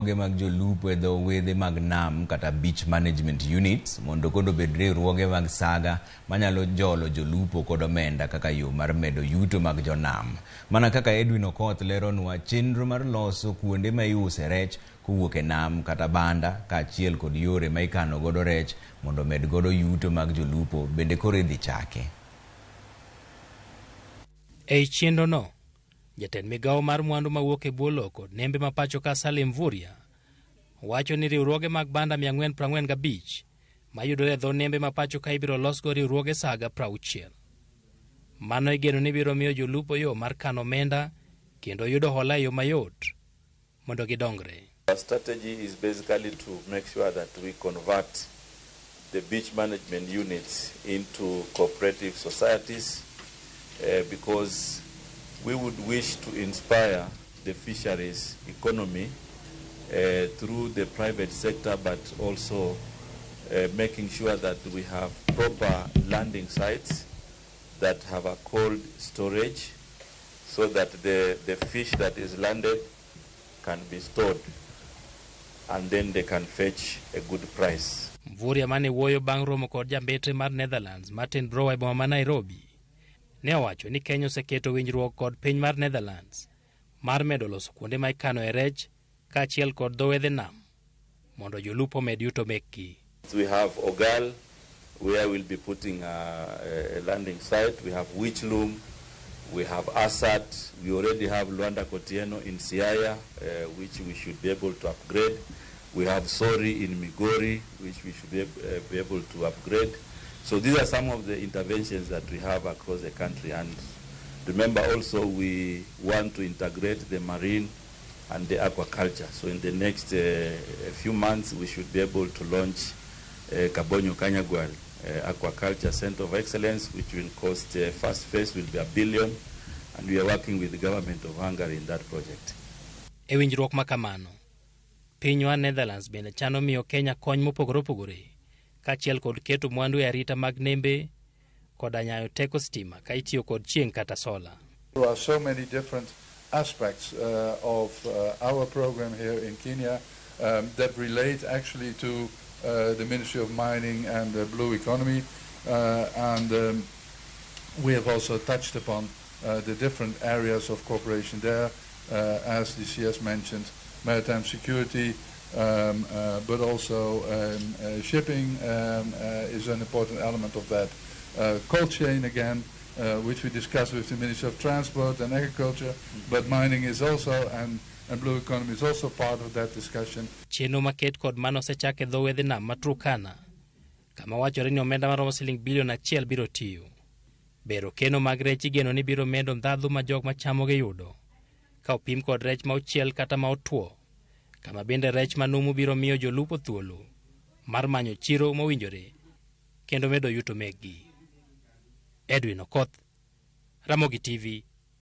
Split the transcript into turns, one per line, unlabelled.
mag jolupo e dho wedhe mag nam kata beach management units mondo kondo bed riwruoge mag saga manyalo jolo jolupo kod omenda kaka yo mar medo yuto mag jonam. Mana kaka Edwin Okoth leronwa chenro mar loso kuonde ma iuse rech kowuok e nam kata banda kaachiel kod yore ma ikano godo rech mondo med godo yuto mag jolupo bende koro idhi chake.
Ei chenro no, jatend migawo mar mwandu mawuok e bwo lowo kod nembe ma pachoka Salim Mvurya wacho ni riwruoge mag banda 445 mayudore e dho nembe ma pachoka ibiro losgo riwruoge saga 60. Mano igeno ni biro miyo jolupo yo mar kano omenda kendo yudo hola e yo mayot mondo gidongre.
Our strategy is basically to make sure that we convert the beach management units into cooperative societies because we would wish to inspire the fisheries economy through the private sector, but also making sure that we have proper landing sites that have a cold storage so that the fish that is landed can be stored and then they can fetch a good price.
Mvurya mane wuoyo bang' romo kod jambetre mar Netherlands Martin Browe boma ma Nairobi ne owacho ni Kenya oseketo winjruok kod piny mar Netherlands mar medo loso kuonde ma ikano e rech kaachiel kod dho wedhe nam mondo jolupo med yuto mekgi.
We have Ogal where we'll be putting a landing site. We have Wichloom, we have Asat, we already have Luanda Kotieno in Siaya, which we should be able to upgrade. We have Sori in Migori, which we should be able to upgrade. So these are some of the interventions that we have across the country. And remember also we want to integrate the marine and the aquaculture. So in the next few months we should be able to launch Kabonyo Kanyagwal Aquaculture Center of Excellence, which will cost, first phase will be $1 billion, and we are working with the government of Hungary in that project.
E winjruok makamano, pinywa Netherlands bende chano miyo Kenya kony mopogore opogore kaachiel kod keto mwandu e arita mag nembe kod nyayo teko stima ka itiyo kod chieng' kata sola.
There are so many different aspects of our program here in Kenya that relate actually to the Ministry of Mining and the Blue Economy, and we have also touched upon the different areas of cooperation there, as the CS mentioned, maritime security, but also shipping is an important element of that. Cold chain again, which we discussed with the Ministry of Transport and Agriculture, but mining is also, and blue economy is also part of that discussion.
Chenro maket kod mano osechak e dho wedhe nam ma Turkana, kama wachore ni omenda maromo $1 billion biro tiyo. Bero keno mag rech igeno ni biro medo ndhadhu ma jok machamogi yudo, ka opim kod rech ma ochiel kata ma otuo, kama bende rech manumu biro miyo jolupo thuolo mar manyo chiro mowinjore kendo medo yuto mekgi. Edwin Okoth, Ramogi TV,